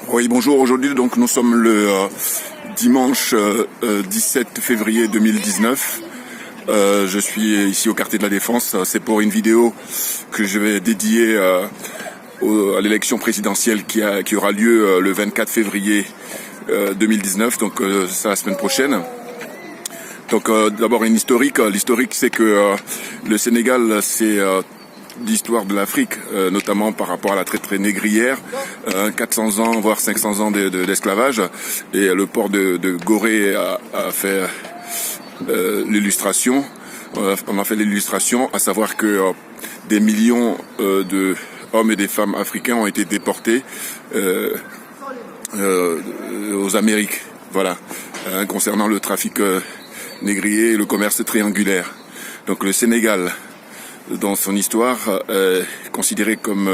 Oui, bonjour. Aujourd'hui, donc, nous sommes le dimanche 17 février 2019. Je suis ici au quartier de la Défense. C'est pour une vidéo que je vais dédier à l'élection présidentielle qui aura lieu le 24 février 2019. Donc, c'est la semaine prochaine. Donc, d'abord une historique. L'historique, c'est que le Sénégal, c'est l'histoire de l'Afrique, notamment par rapport à la traite négrière, 400 ans, voire 500 ans d'esclavage, et le port de Gorée a fait l'illustration. On a fait l'illustration, à savoir que des millions de hommes et des femmes africains ont été déportés aux Amériques, voilà, concernant le trafic négrier et le commerce triangulaire. Donc le Sénégal, dans son histoire, considéré comme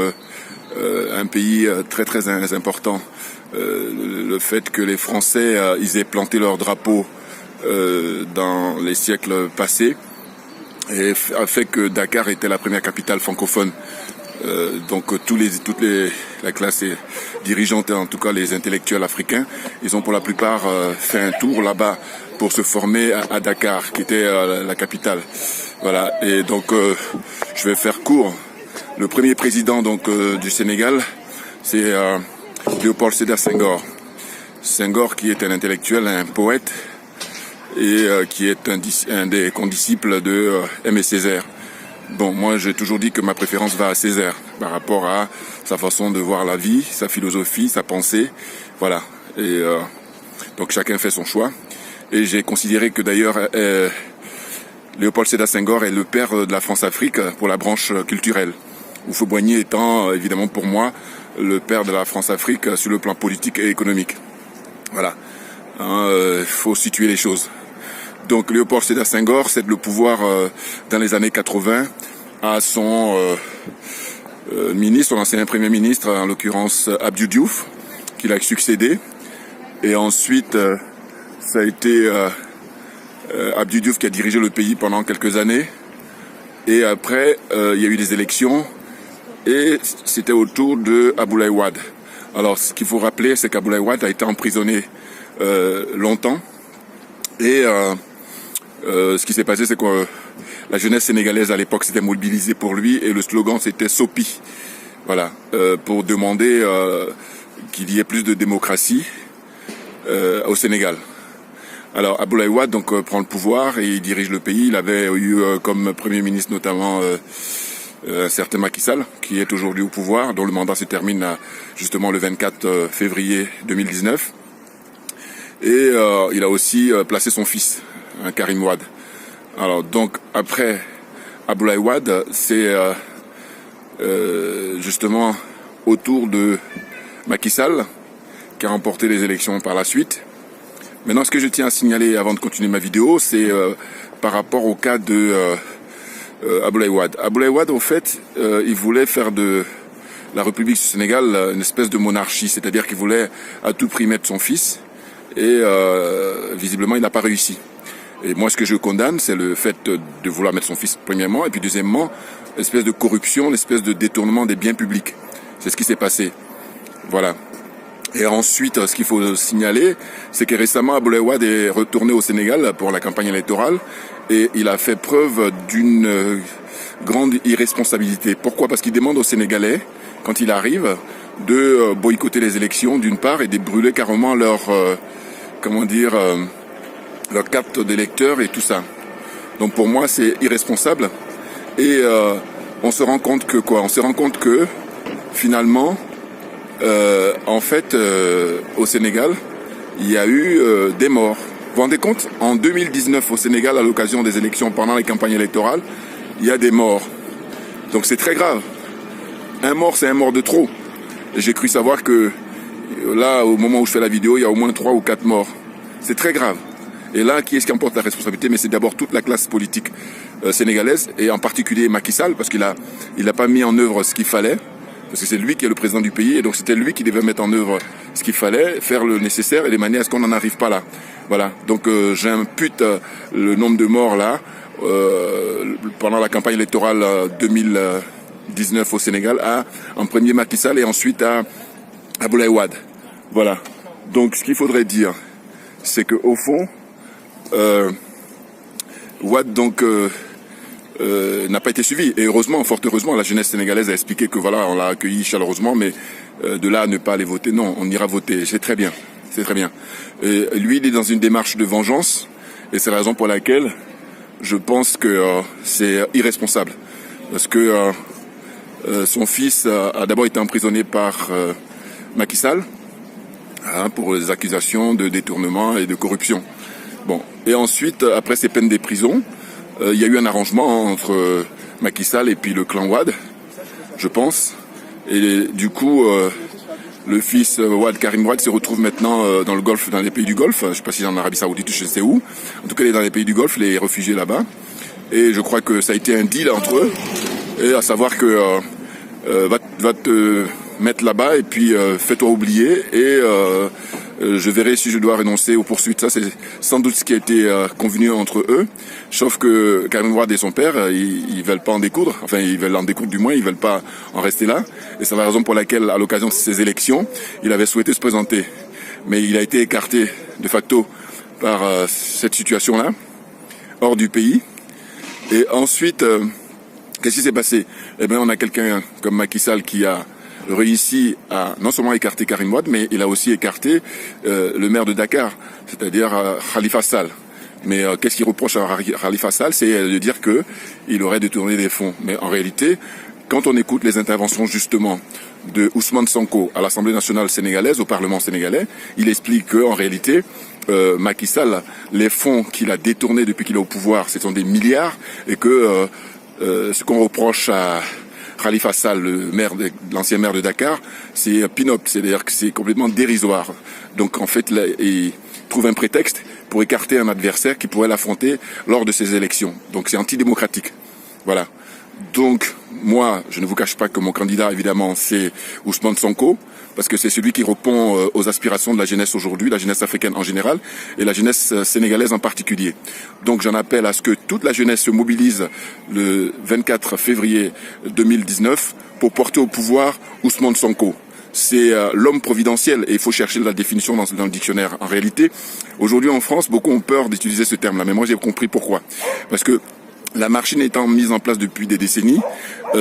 un pays très très important. Le fait que les Français ils aient planté leur drapeau dans les siècles passés a fait que Dakar était la première capitale francophone. Donc la classe dirigeante, en tout cas les intellectuels africains, ils ont pour la plupart fait un tour là-bas pour se former à Dakar, qui était la capitale. Voilà, et donc je vais faire court. Le premier président donc du Sénégal, c'est Léopold Sédar Senghor. Senghor, qui est un intellectuel, un poète, et qui est un des condisciples de Aimé Césaire. Bon, moi j'ai toujours dit que ma préférence va à Césaire, par rapport à sa façon de voir la vie, sa philosophie, sa pensée, voilà. Et donc chacun fait son choix. Et j'ai considéré que d'ailleurs Léopold Sédar Senghor est le père de la France-Afrique pour la branche culturelle. Houphouët-Boigny étant évidemment pour moi le père de la France-Afrique sur le plan politique et économique. Voilà, faut situer les choses. Donc Léopold Sédar Senghor cède le pouvoir dans les années 80 à son ministre, son ancien premier ministre, en l'occurrence Abdou Diouf, qui l'a succédé. Et ensuite, ça a été Abdou Diouf qui a dirigé le pays pendant quelques années. Et après, il y a eu des élections et c'était au tour de Abdoulaye Wade. Alors, ce qu'il faut rappeler, c'est qu'Abdoulaye Wade a été emprisonné longtemps. Et ce qui s'est passé, c'est que la jeunesse sénégalaise à l'époque s'était mobilisée pour lui et le slogan c'était Sopi. Voilà, pour demander qu'il y ait plus de démocratie au Sénégal. Alors Abdoulaye Wade donc prend le pouvoir et il dirige le pays. Il avait eu comme premier ministre notamment un certain Macky Sall, qui est aujourd'hui au pouvoir, dont le mandat se termine justement le 24 février 2019. Et il a aussi placé son fils, Karim Wade. Alors donc après Abdoulaye Wade, c'est justement autour de Macky Sall qui a remporté les élections par la suite. Maintenant, ce que je tiens à signaler avant de continuer ma vidéo, c'est par rapport au cas de Abdoulaye Wade. Abdoulaye Wade, en fait, il voulait faire de la République du Sénégal une espèce de monarchie, c'est-à-dire qu'il voulait à tout prix mettre son fils, et visiblement, il n'a pas réussi. Et moi, ce que je condamne, c'est le fait de vouloir mettre son fils, premièrement, et puis deuxièmement, l'espèce de corruption, l'espèce de détournement des biens publics. C'est ce qui s'est passé. Voilà. Et ensuite, ce qu'il faut signaler, c'est que récemment, Abdoulaye Wade est retourné au Sénégal pour la campagne électorale et il a fait preuve d'une grande irresponsabilité. Pourquoi ? Parce qu'il demande aux Sénégalais, quand il arrive, de boycotter les élections d'une part et de brûler carrément leur carte d'électeur et tout ça. Donc pour moi, c'est irresponsable. Et on se rend compte que quoi ? On se rend compte que finalement, en fait, au Sénégal, il y a eu des morts. Vous vous rendez compte ? En 2019, au Sénégal, à l'occasion des élections, pendant les campagnes électorales, il y a des morts. Donc c'est très grave. Un mort, c'est un mort de trop. Et j'ai cru savoir que là, au moment où je fais la vidéo, il y a au moins 3 ou 4 morts. C'est très grave. Et là, qui est-ce qui emporte la responsabilité ? Mais c'est d'abord toute la classe politique sénégalaise, et en particulier Macky Sall, parce qu'il a pas mis en œuvre ce qu'il fallait. Parce que c'est lui qui est le président du pays, et donc c'était lui qui devait mettre en œuvre ce qu'il fallait, faire le nécessaire et les manières à ce qu'on n'en arrive pas là. Voilà. Donc j'impute le nombre de morts là pendant la campagne électorale 2019 au Sénégal en premier Macky Sall et ensuite à Abdoulaye Wade. Voilà. Donc ce qu'il faudrait dire, c'est que au fond, Wade donc n'a pas été suivi. Et heureusement, fort heureusement, la jeunesse sénégalaise a expliqué que voilà, on l'a accueilli chaleureusement, mais de là à ne pas aller voter, non, on ira voter. C'est très bien. C'est très bien. Et lui, il est dans une démarche de vengeance, et c'est la raison pour laquelle je pense que c'est irresponsable. Parce que son fils a d'abord été emprisonné par Macky Sall pour les accusations de détournement et de corruption. Bon, et ensuite, après ces peines de prison, il y a eu un arrangement entre Macky Sall et puis le clan Wade, je pense. Et du coup, le fils Wade, Karim Wade, se retrouve maintenant dans le Golfe, dans les pays du Golfe. Je ne sais pas si c'est en Arabie Saoudite ou je sais où. En tout cas, il est dans les pays du Golfe, les réfugiés là-bas. Et je crois que ça a été un deal entre eux. Et à savoir que va te mettre là-bas et puis fais-toi oublier et je verrai si je dois renoncer aux poursuites. Ça, c'est sans doute ce qui a été convenu entre eux. Sauf que Karim Wade et son père, ils veulent pas en découdre. Enfin, ils veulent en découdre du moins, ils veulent pas en rester là. Et c'est la raison pour laquelle, à l'occasion de ces élections, il avait souhaité se présenter. Mais il a été écarté de facto par cette situation-là, hors du pays. Et ensuite, qu'est-ce qui s'est passé? Eh bien, on a quelqu'un comme Macky Sall qui a réussi à non seulement écarter Karim Wade, mais il a aussi écarté le maire de Dakar, c'est-à-dire Khalifa Sall. Mais qu'est-ce qu'il reproche à Khalifa Sall? C'est de dire que il aurait détourné des fonds. Mais en réalité, quand on écoute les interventions justement de Ousmane Sonko à l'Assemblée nationale sénégalaise, au Parlement sénégalais, il explique que en réalité, Macky Sall, les fonds qu'il a détournés depuis qu'il est au pouvoir, ce sont des milliards, et que ce qu'on reproche à Khalifa Sall, l'ancien maire de Dakar, c'est pin-up, c'est-à-dire que c'est complètement dérisoire. Donc en fait, là, il trouve un prétexte pour écarter un adversaire qui pourrait l'affronter lors de ces élections. Donc c'est antidémocratique. Voilà. Donc moi, je ne vous cache pas que mon candidat, évidemment, c'est Ousmane Sonko, parce que c'est celui qui répond aux aspirations de la jeunesse aujourd'hui, la jeunesse africaine en général, et la jeunesse sénégalaise en particulier. Donc j'en appelle à ce que toute la jeunesse se mobilise le 24 février 2019 pour porter au pouvoir Ousmane Sonko. C'est l'homme providentiel, et il faut chercher la définition dans le dictionnaire. En réalité, aujourd'hui en France, beaucoup ont peur d'utiliser ce terme-là, mais moi j'ai compris pourquoi. Parce que la machine étant mise en place depuis des décennies,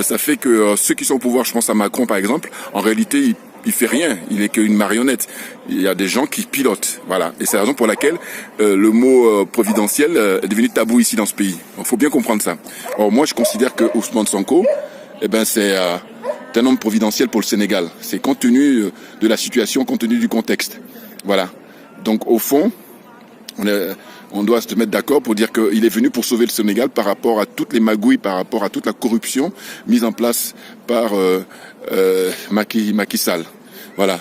ça fait que ceux qui sont au pouvoir, je pense à Macron par exemple, en réalité, il fait rien, il n'est qu'une marionnette. Il y a des gens qui pilotent, voilà. Et c'est la raison pour laquelle le mot providentiel est devenu tabou ici dans ce pays. Il faut bien comprendre ça. Or moi, je considère que Ousmane Sonko, eh ben c'est un homme providentiel pour le Sénégal. C'est compte tenu de la situation, compte tenu du contexte. Voilà. Donc au fond, on doit se mettre d'accord pour dire qu'il est venu pour sauver le Sénégal par rapport à toutes les magouilles, par rapport à toute la corruption mise en place par Macky Sall. Voilà.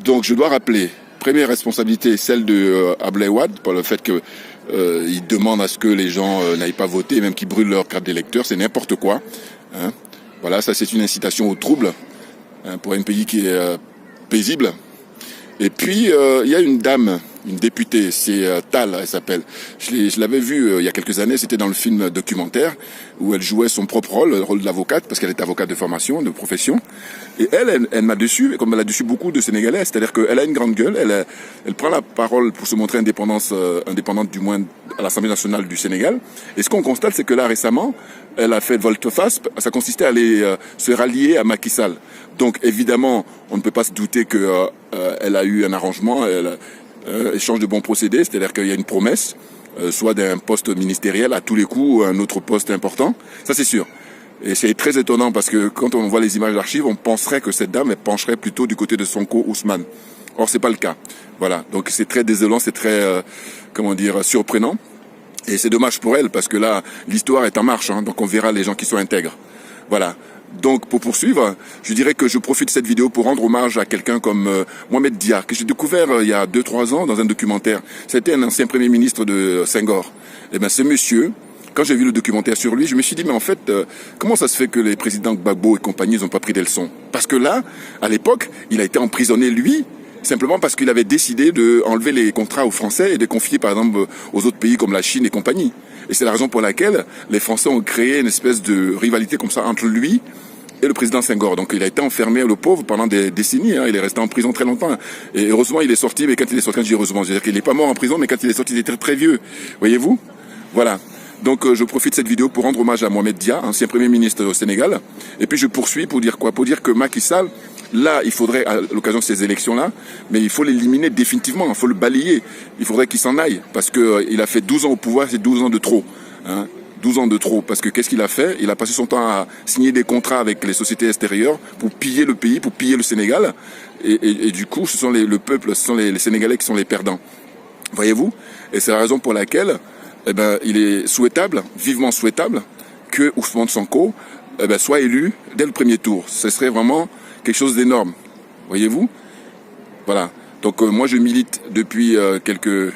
Donc je dois rappeler, première responsabilité, celle de Abdoulaye Wade, pour le fait que il demande à ce que les gens n'aillent pas voter, même qu'ils brûlent leur carte d'électeur, c'est n'importe quoi. Hein. Voilà, ça c'est une incitation au trouble pour un pays qui est paisible. Et puis il y a une dame, une députée, c'est Tal, elle s'appelle. Je l'avais vue il y a quelques années, c'était dans le film documentaire où elle jouait son propre rôle, le rôle de l'avocate, parce qu'elle est avocate de formation, de profession. Et elle m'a déçu, comme elle a déçu beaucoup de Sénégalais, c'est-à-dire qu'elle a une grande gueule, elle prend la parole pour se montrer indépendante du moins à l'Assemblée nationale du Sénégal. Et ce qu'on constate, c'est que là récemment, elle a fait volte-face, ça consistait à aller se rallier à Macky Sall. Donc évidemment, on ne peut pas se douter que elle a eu un arrangement, échange de bons procédés, c'est-à-dire qu'il y a une promesse, soit d'un poste ministériel à tous les coups, ou un autre poste important, ça c'est sûr. Et c'est très étonnant parce que quand on voit les images d'archives, on penserait que cette dame elle pencherait plutôt du côté de Sonko Ousmane. Or c'est pas le cas. Voilà, donc c'est très désolant, c'est très surprenant. Et c'est dommage pour elle parce que là l'histoire est en marche, hein, donc on verra les gens qui sont intègres. Voilà. Donc, pour poursuivre, je dirais que je profite de cette vidéo pour rendre hommage à quelqu'un comme Mohamed Dia, que j'ai découvert il y a 2-3 ans dans un documentaire. C'était un ancien premier ministre de Senghor. Et ben, ce monsieur, quand j'ai vu le documentaire sur lui, je me suis dit, mais en fait, comment ça se fait que les présidents Gbagbo et compagnie n'ont pas pris des leçons? Parce que là, à l'époque, il a été emprisonné, lui, simplement parce qu'il avait décidé de enlever les contrats aux Français et de confier, par exemple, aux autres pays comme la Chine et compagnie. Et c'est la raison pour laquelle les Français ont créé une espèce de rivalité comme ça entre lui et le président Senghor. Donc il a été enfermé, le pauvre, pendant des décennies. Hein. Il est resté en prison très longtemps. Et heureusement, il est sorti. Mais quand il est sorti, je dis heureusement, c'est-à-dire qu'il n'est pas mort en prison, mais quand il est sorti, il était très vieux. Voyez-vous? Voilà. Donc je profite de cette vidéo pour rendre hommage à Mohamed Dia, ancien Premier ministre au Sénégal. Et puis je poursuis pour dire quoi? Pour dire que Macky Sall, là, il faudrait, à l'occasion de ces élections-là, mais il faut l'éliminer définitivement, il faut le balayer. Il faudrait qu'il s'en aille, parce que il a fait 12 ans au pouvoir, c'est 12 ans de trop. Hein. 12 ans de trop, parce que qu'est-ce qu'il a fait? Il a passé son temps à signer des contrats avec les sociétés extérieures pour piller le pays, pour piller le Sénégal. Et du coup, ce sont le peuple, ce sont les Sénégalais qui sont les perdants. Voyez-vous? Et c'est la raison pour laquelle eh ben, il est souhaitable, vivement souhaitable, que Ousmane Sonko soit élu dès le premier tour. Ce serait vraiment quelque chose d'énorme. Voyez-vous? Voilà. Donc moi je milite depuis quelques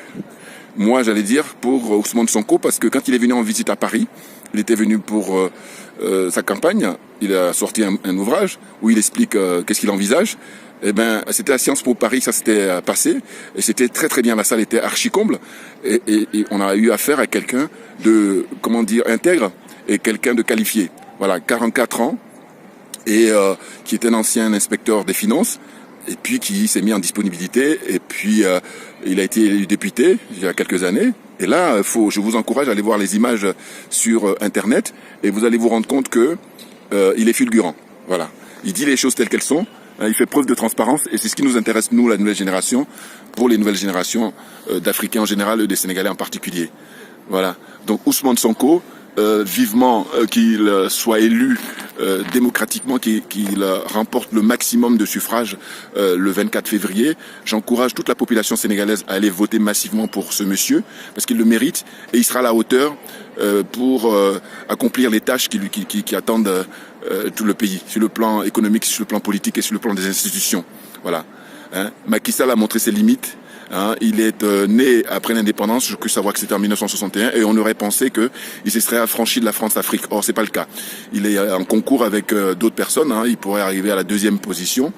mois, j'allais dire, pour Ousmane Sonko, parce que quand il est venu en visite à Paris, il était venu pour sa campagne, il a sorti un ouvrage où il explique qu'est-ce qu'il envisage. Eh ben, c'était à Sciences Po Paris, ça s'était passé, et c'était très très bien. La salle était archi comble, et on a eu affaire à quelqu'un de, comment dire, intègre et quelqu'un de qualifié. Voilà, 44 ans, et qui était un ancien inspecteur des finances, et puis qui s'est mis en disponibilité, et puis il a été élu député il y a quelques années. Et là, je vous encourage à aller voir les images sur Internet, et vous allez vous rendre compte que il est fulgurant. Voilà, il dit les choses telles qu'elles sont. Il fait preuve de transparence et c'est ce qui nous intéresse, nous, la nouvelle génération, pour les nouvelles générations d'Africains en général et des Sénégalais en particulier. Voilà. Donc Ousmane Sonko, vivement qu'il soit élu démocratiquement, qu'il remporte le maximum de suffrages le 24 février. J'encourage toute la population sénégalaise à aller voter massivement pour ce monsieur, parce qu'il le mérite et il sera à la hauteur pour accomplir les tâches qui attendent tout le pays, sur le plan économique, sur le plan politique et sur le plan des institutions. Voilà. Hein. Macky Sall a montré ses limites. Hein. Il est né après l'indépendance, je peux savoir que c'était en 1961, et on aurait pensé qu'il se serait affranchi de la France-Afrique. Or, c'est pas le cas. Il est en concours avec d'autres personnes. Hein. Il pourrait arriver à la deuxième position,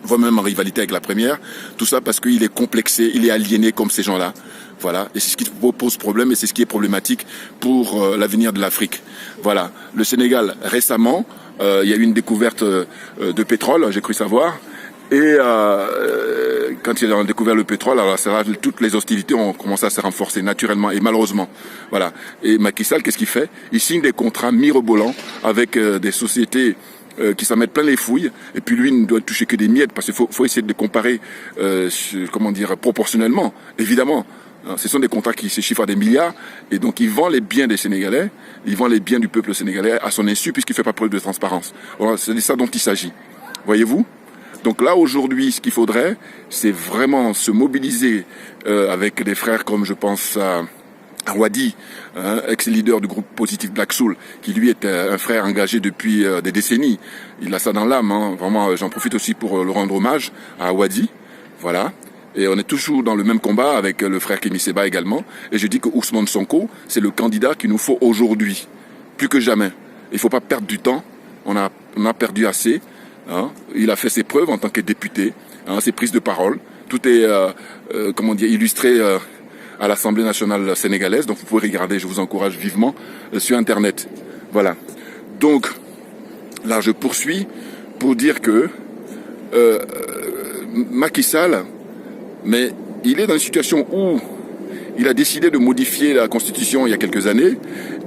voire même en rivalité avec la première. Tout ça parce qu'il est complexé, il est aliéné comme ces gens-là. Voilà, et c'est ce qui pose problème et c'est ce qui est problématique pour l'avenir de l'Afrique. Voilà, le Sénégal récemment, il y a eu une découverte de pétrole, j'ai cru savoir, et quand ils ont découvert le pétrole, alors toutes les hostilités ont commencé à se renforcer naturellement et malheureusement. Voilà, et Macky Sall, qu'est-ce qu'il fait? Il signe des contrats mirobolants avec des sociétés qui s'en mettent plein les fouilles, et puis lui il ne doit toucher que des miettes, parce qu'il faut essayer de comparer, comment dire, proportionnellement, évidemment. Ce sont des contrats qui se chiffrent à des milliards, et donc il vend les biens des Sénégalais, il vend les biens du peuple sénégalais à son insu, puisqu'il ne fait pas preuve de transparence. Voilà, c'est de ça dont il s'agit. Voyez-vous? Donc là, aujourd'hui, ce qu'il faudrait, c'est vraiment se mobiliser avec des frères comme, je pense, à Wadi, ex-leader du groupe Positif Black Soul, qui lui est un frère engagé depuis des décennies. Il a ça dans l'âme. Hein. Vraiment, j'en profite aussi pour le rendre hommage à Wadi. Voilà. Et on est toujours dans le même combat avec le frère Kémy Séba également. Et je dis que Ousmane Sonko, c'est le candidat qu'il nous faut aujourd'hui. Plus que jamais. Il ne faut pas perdre du temps. On a perdu assez. Hein. Il a fait ses preuves en tant que député. Hein, ses prises de parole. Tout est, comment dire, illustré à l'Assemblée nationale sénégalaise. Donc vous pouvez regarder, je vous encourage vivement, sur Internet. Voilà. Donc, là je poursuis pour dire que Macky Sall, mais il est dans une situation où il a décidé de modifier la Constitution il y a quelques années.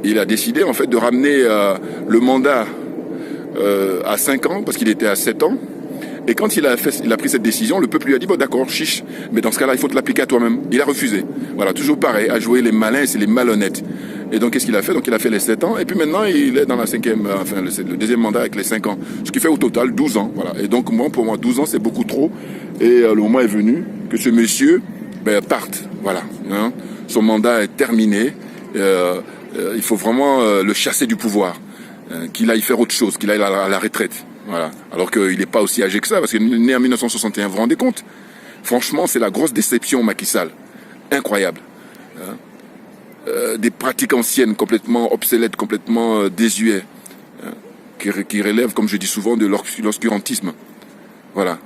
Il a décidé en fait de ramener le mandat à 5 ans, parce qu'il était à 7 ans. Et quand il a pris cette décision, le peuple lui a dit, bon d'accord, chiche, mais dans ce cas-là, il faut te l'appliquer à toi-même. Il a refusé. Voilà, toujours pareil, à jouer les malins et c'est les malhonnêtes. Et donc qu'est-ce qu'il a fait? Donc il a fait les 7 ans, et puis maintenant il est dans la le deuxième mandat avec les 5 ans. Ce qui fait au total 12 ans. Voilà. Et donc pour moi, 12 ans, c'est beaucoup trop. Et le moment est venu que ce monsieur parte. Voilà. Hein. Son mandat est terminé. Il faut vraiment le chasser du pouvoir. Qu'il aille faire autre chose, qu'il aille à la retraite. Voilà. Alors qu'il n'est pas aussi âgé que ça, parce qu'il est né en 1961, vous vous rendez compte? Franchement, c'est la grosse déception, Macky Sall. Incroyable. Hein? Des pratiques anciennes, complètement obsolètes, complètement désuètes, hein? qui relèvent, comme je dis souvent, de l'obscurantisme. Voilà.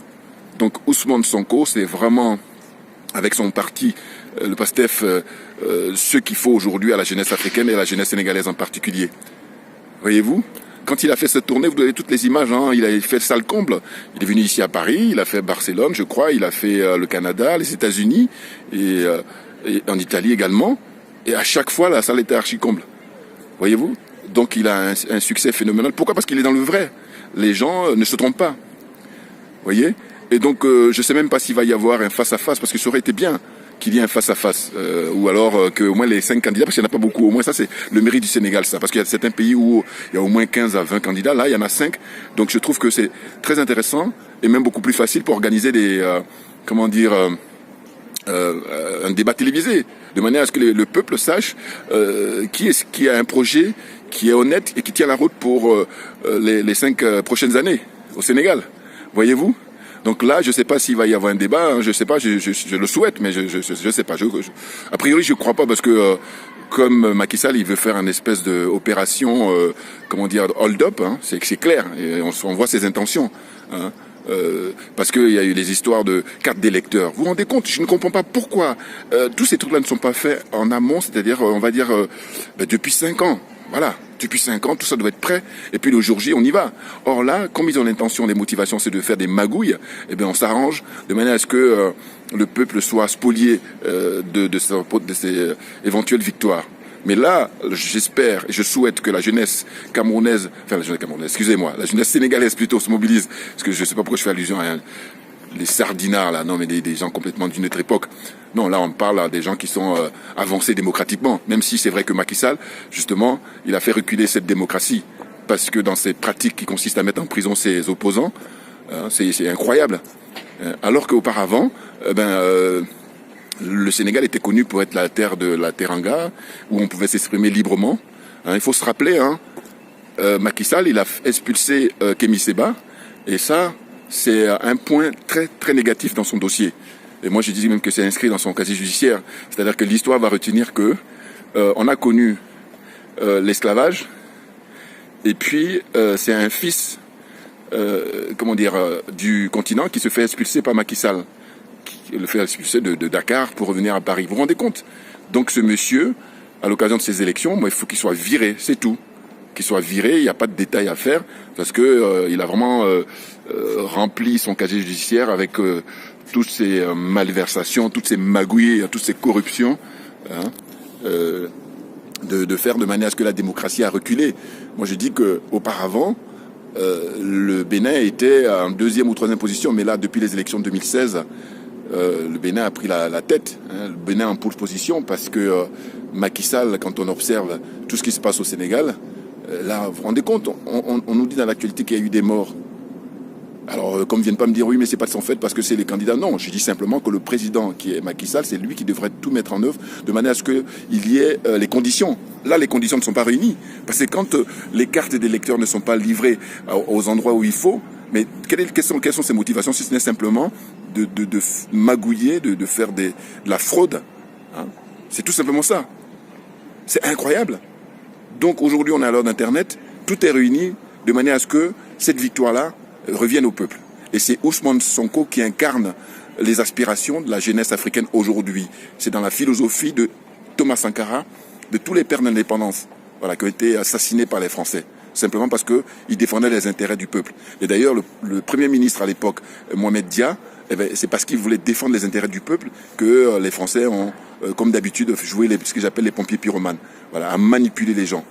Donc Ousmane Sonko, c'est vraiment, avec son parti, le PASTEF, ce qu'il faut aujourd'hui à la jeunesse africaine et à la jeunesse sénégalaise en particulier. Voyez-vous? quand il a fait cette tournée, vous avez toutes les images, hein, il a fait salle comble. Il est venu ici à Paris, il a fait Barcelone, je crois, il a fait le Canada, les États-Unis et en Italie également. Et à chaque fois, la salle était archi comble. Voyez-vous? Donc il a un succès phénoménal. Pourquoi? Parce qu'il est dans le vrai. Les gens ne se trompent pas. Voyez? Et donc je sais même pas s'il va y avoir un face-à-face, parce que ça aurait été bien qu'il y ait un face-à-face, ou alors que au moins les 5 candidats, parce qu'il n'y en a pas beaucoup, au moins ça c'est le mérite du Sénégal, ça, parce qu'il y a certains pays où il y a au moins 15 à 20 candidats, là il y en a 5, donc je trouve que c'est très intéressant, et même beaucoup plus facile pour organiser des, un débat télévisé, de manière à ce que le peuple sache qui a un projet qui est honnête et qui tient la route pour les 5 prochaines années au Sénégal, voyez-vous? Donc là, je ne sais pas s'il va y avoir un débat, hein, je ne sais pas, je le souhaite, mais je ne sais pas. A priori, je ne crois pas, parce que comme Macky Sall, il veut faire une espèce d'opération, hold-up, hein, c'est clair, et on voit ses intentions. Hein, parce qu'il y a eu les histoires de cartes d'électeurs. Vous vous rendez compte? Je ne comprends pas pourquoi tous ces trucs-là ne sont pas faits en amont, c'est-à-dire, on va dire, depuis 5 ans. Voilà, depuis 5 ans, tout ça doit être prêt. Et puis le jour J, on y va. Or là, comme ils ont l'intention, les motivations, c'est de faire des magouilles, eh bien on s'arrange de manière à ce que le peuple soit spolié de ses éventuelles victoires. Mais là, j'espère et je souhaite que la jeunesse camerounaise, la jeunesse sénégalaise plutôt se mobilise, parce que je ne sais pas pourquoi je fais allusion à les sardinards là, non mais des gens complètement d'une autre époque. Non, là on parle à des gens qui sont avancés démocratiquement, même si c'est vrai que Macky Sall, justement, il a fait reculer cette démocratie, parce que dans ces pratiques qui consistent à mettre en prison ses opposants, c'est incroyable. Alors qu'auparavant, le Sénégal était connu pour être la terre de la teranga, où on pouvait s'exprimer librement. Il faut se rappeler, Macky Sall, il a expulsé Kémy Séba, et ça, c'est un point très très négatif dans son dossier. Et moi je dis même que c'est inscrit dans son casier judiciaire. C'est-à-dire que l'histoire va retenir que on a connu l'esclavage, et puis c'est un fils du continent qui se fait expulser par Macky Sall, qui le fait expulser de Dakar pour revenir à Paris. Vous vous rendez compte? Donc ce monsieur, à l'occasion de ces élections, il faut qu'il soit viré, c'est tout. Qu'il soit viré, il n'y a pas de détails à faire, parce que il a vraiment rempli son casier judiciaire avec toutes ces malversations, toutes ces magouilles, toutes ces corruptions, de faire de manière à ce que la démocratie a reculé. Moi je dis que auparavant, le Bénin était en 2e ou 3e position, mais là depuis les élections de 2016, le Bénin a pris la tête. Le Bénin en pole position, parce que Macky Sall, quand on observe tout ce qui se passe au Sénégal, là, vous vous rendez compte, on nous dit dans l'actualité qu'il y a eu des morts. Alors, comme viennent pas me dire, oui, mais c'est pas de son fait parce que c'est les candidats. Non, je dis simplement que le président, qui est Macky Sall, c'est lui qui devrait tout mettre en œuvre de manière à ce qu'il y ait les conditions. Là, les conditions ne sont pas réunies. Parce que quand les cartes d'électeurs ne sont pas livrées aux endroits où il faut, mais quelles sont ces motivations, si ce n'est simplement de magouiller, de faire de la fraude, hein? C'est tout simplement ça. C'est incroyable. Donc aujourd'hui, on est à l'heure d'Internet, tout est réuni de manière à ce que cette victoire-là revienne au peuple. Et c'est Ousmane Sonko qui incarne les aspirations de la jeunesse africaine aujourd'hui. C'est dans la philosophie de Thomas Sankara, de tous les pères d'indépendance, voilà, qui ont été assassinés par les Français, simplement parce qu'ils défendaient les intérêts du peuple. Et d'ailleurs, le Premier ministre à l'époque, Mohamed Dia, c'est parce qu'il voulait défendre les intérêts du peuple que les Français ont, comme d'habitude, joué ce que j'appelle les pompiers pyromanes, voilà, à manipuler les gens.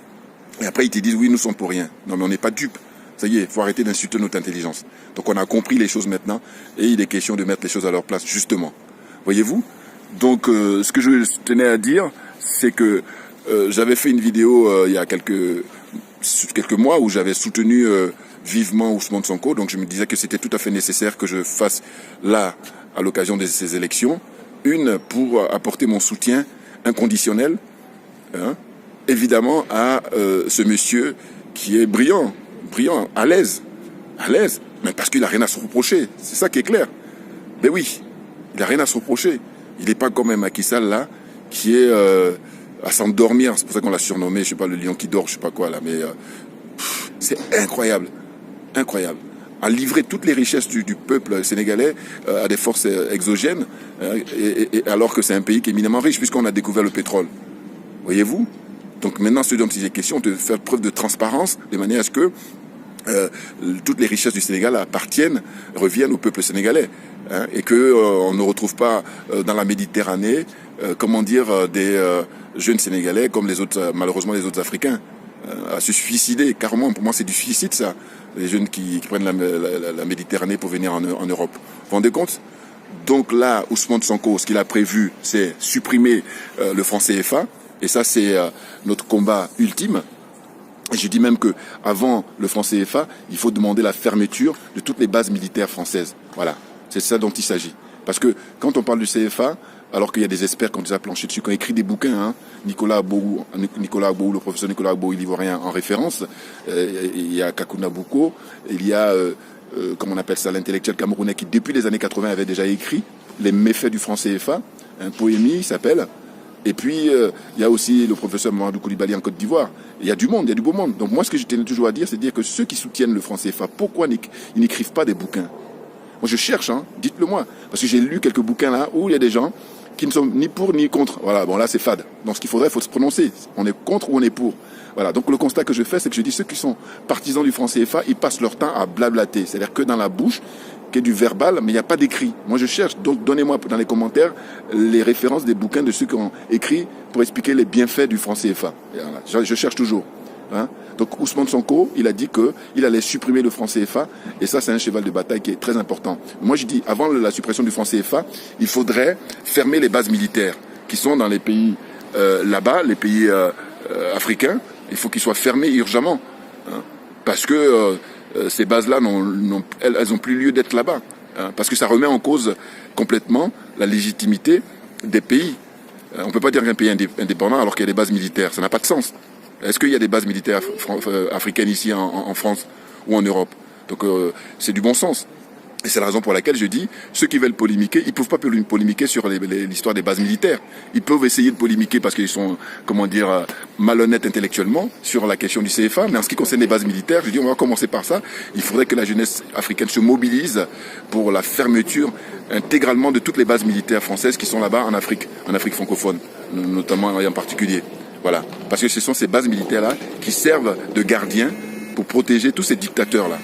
Et après, ils te disent, oui, nous sommes pour rien. Non, mais on n'est pas dupes. Ça y est, il faut arrêter d'insulter notre intelligence. Donc on a compris les choses maintenant, et il est question de mettre les choses à leur place, justement. Voyez-vous? Donc ce que je tenais à dire, c'est que j'avais fait une vidéo il y a quelques mois où j'avais soutenu vivement Ousmane Sonko, donc je me disais que c'était tout à fait nécessaire que je fasse là, à l'occasion de ces élections, pour apporter mon soutien inconditionnel, évidemment, à ce monsieur qui est brillant, à l'aise, mais parce qu'il n'a rien à se reprocher, c'est ça qui est clair. Ben oui, il n'a rien à se reprocher. Il n'est pas comme un Macky Sall là, qui est à s'endormir, c'est pour ça qu'on l'a surnommé, je sais pas, le lion qui dort, je sais pas quoi là, mais c'est incroyable, à livrer toutes les richesses du peuple sénégalais à des forces exogènes, et alors que c'est un pays qui est éminemment riche, puisqu'on a découvert le pétrole. Voyez-vous? Donc maintenant, ce dont il est question, de faire preuve de transparence, de manière à ce que toutes les richesses du Sénégal reviennent au peuple sénégalais, hein, et que on ne retrouve pas dans la Méditerranée, des jeunes Sénégalais comme les autres, malheureusement les autres Africains, à se suicider. Carrément, pour moi, c'est du suicide, ça. Les jeunes qui prennent la Méditerranée pour venir en Europe. Vous vous rendez compte? Donc là, Ousmane Sonko, ce qu'il a prévu, c'est supprimer le franc CFA. Et ça, c'est notre combat ultime. Et je dis même que avant le franc CFA, il faut demander la fermeture de toutes les bases militaires françaises. Voilà, c'est ça dont il s'agit. Parce que quand on parle du CFA, alors qu'il y a des experts qui ont déjà planché dessus, qui ont écrit des bouquins, hein, Nicolas Agbourou, le professeur Nicolas Agbourou, il ivoirien en référence, il y a Kakuna Bouko, il y a, comment on appelle ça, l'intellectuel camerounais qui depuis les années 80 avait déjà écrit les méfaits du franc CFA, un poémie, il s'appelle. Et puis, il y a aussi le professeur Mamadou Koulibaly en Côte d'Ivoire. Il y a du monde, il y a du beau monde. Donc moi, ce que je tenais toujours à dire, c'est dire que ceux qui soutiennent le franc CFA, pourquoi ils n'écrivent pas des bouquins? Moi, je cherche, hein, dites-le moi. Parce que j'ai lu quelques bouquins là où il y a des gens qui ne sont ni pour ni contre. Voilà, bon là, c'est fade. Donc ce qu'il faudrait, il faut se prononcer. On est contre ou on est pour. Voilà, donc le constat que je fais, c'est que je dis ceux qui sont partisans du franc CFA, ils passent leur temps à blablater. C'est-à-dire que dans la bouche, qu'il y ait du verbal, mais il n'y a pas d'écrit. Moi, je cherche, donc donnez-moi dans les commentaires les références des bouquins de ceux qui ont écrit pour expliquer les bienfaits du franc CFA. Voilà, je cherche toujours. Hein. Donc Ousmane Sonko, il a dit qu'il allait supprimer le franc CFA, et ça, c'est un cheval de bataille qui est très important. Moi, je dis, avant la suppression du franc CFA, il faudrait fermer les bases militaires qui sont dans les pays là-bas, les pays africains. Il faut qu'ils soient fermés urgemment, hein, parce que ces bases-là, elles n'ont plus lieu d'être là-bas, hein, parce que ça remet en cause complètement la légitimité des pays. On ne peut pas dire qu'un pays est indépendant alors qu'il y a des bases militaires. Ça n'a pas de sens. Est-ce qu'il y a des bases militaires africaines ici en France ou en Europe? Donc c'est du bon sens. Et c'est la raison pour laquelle je dis, ceux qui veulent polémiquer, ils ne peuvent pas polémiquer sur l'histoire des bases militaires. Ils peuvent essayer de polémiquer parce qu'ils sont, malhonnêtes intellectuellement sur la question du CFA. Mais en ce qui concerne les bases militaires, je dis, on va commencer par ça. Il faudrait que la jeunesse africaine se mobilise pour la fermeture intégralement de toutes les bases militaires françaises qui sont là-bas en Afrique francophone, notamment et en particulier. Voilà. Parce que ce sont ces bases militaires-là qui servent de gardiens pour protéger tous ces dictateurs-là.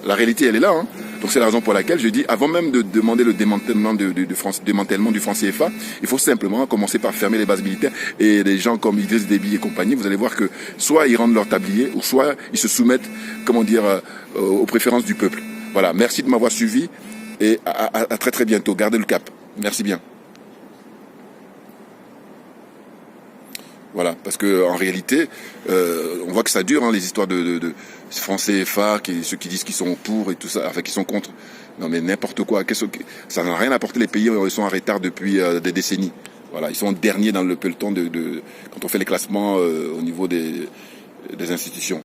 La réalité, elle est là, hein. Donc c'est la raison pour laquelle je dis, avant même de demander le démantèlement du franc CFA, il faut simplement commencer par fermer les bases militaires. Et des gens comme Idriss Déby et compagnie, vous allez voir que soit ils rendent leur tablier, ou soit ils se soumettent, aux préférences du peuple. Voilà, merci de m'avoir suivi, et à très très bientôt. Gardez le cap. Merci bien. Voilà, parce que en réalité, on voit que ça dure, hein, les histoires de franc CFA, ceux qui disent qu'ils sont pour et tout ça, enfin qui sont contre. Non mais n'importe quoi. Ça n'a rien apporté. Les pays ils sont en retard depuis des décennies. Voilà, ils sont derniers dans le peloton quand on fait les classements au niveau des institutions.